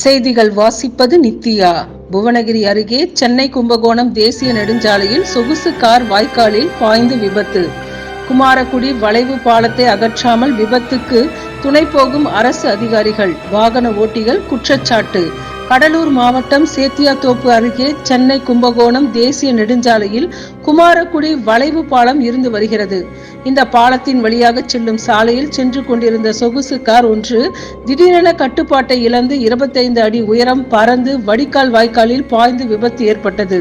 செய்திகள் வாசிப்பது நித்யா. புவனகிரி அருகே சென்னை கும்பகோணம் தேசிய நெடுஞ்சாலையில் சொகுசு கார் வாய்க்காலில் பாய்ந்து விபத்து. குமாரகுடி வளைவு பாலத்தை அகற்றாமல் விபத்துக்கு துணை போகும் அரசு அதிகாரிகள், வாகன ஓட்டிகள் குற்றச்சாட்டு. கடலூர் மாவட்டம் சேத்தியாத்தோப்பு அருகே சென்னை கும்பகோணம் தேசிய நெடுஞ்சாலையில் குமாரகுடி வளைவு பாலம் இருந்து வருகிறது. இந்த பாலத்தின் வழியாக செல்லும் சாலையில் சென்று கொண்டிருந்த சொகுசு கார் ஒன்று திடீரென கட்டுப்பாட்டை இழந்து 25 அடி உயரம் பறந்து வடிகால் வாய்க்காலில் பாய்ந்து விபத்து ஏற்பட்டது.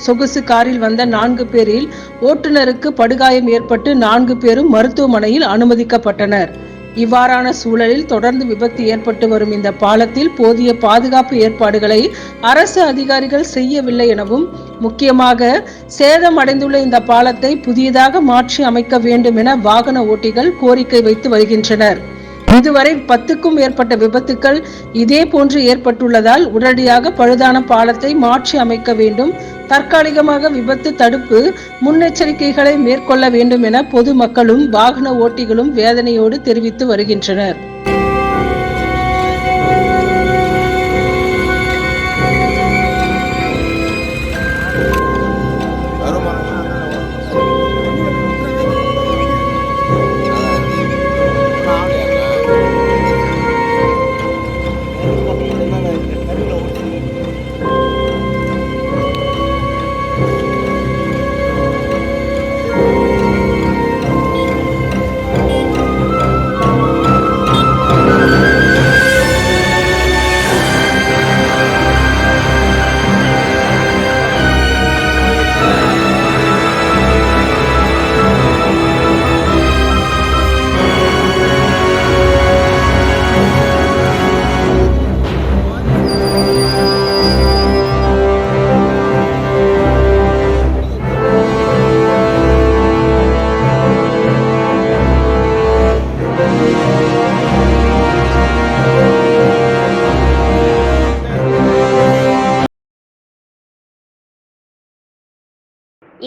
சொகுசு காரில் வந்த 4 பேரில் ஓட்டுநருக்கு படுகாயம் ஏற்பட்டு 4 பேரும் மருத்துவமனையில் அனுமதிக்கப்பட்டனர். இவ்வாறான சூழலில் தொடர்ந்து விபத்து ஏற்பட்டு வரும் இந்த பாலத்தில் போதிய பாதுகாப்பு ஏற்பாடுகளை அரசு அதிகாரிகள் செய்யவில்லை எனவும், முக்கியமாக சேதம் அடைந்துள்ள இந்த பாலத்தை புதியதாக மாற்றி அமைக்க வேண்டும் என வாகன ஓட்டிகள் கோரிக்கை வைத்து வருகின்றனர். இதுவரை 10க்கும் மேற்பட்ட விபத்துக்கள் இதே போன்று ஏற்பட்டுள்ளதால் உடனடியாக பழுதான பாலத்தை மாற்றி அமைக்க வேண்டும், தற்காலிகமாக விபத்து தடுப்பு முன்னெச்சரிக்கைகளை மேற்கொள்ள வேண்டும் என பொதுமக்களும் வாகன ஓட்டிகளும் வேதனையோடு தெரிவித்து வருகின்றனர்.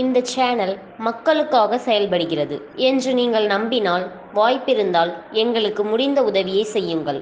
இந்த சேனல் மக்களுக்காக செயல்படுகிறது என்று நீங்கள் நம்பினால், வாய்ப்பிருந்தால் எங்களுக்கு முடிந்த உதவியை செய்யுங்கள்.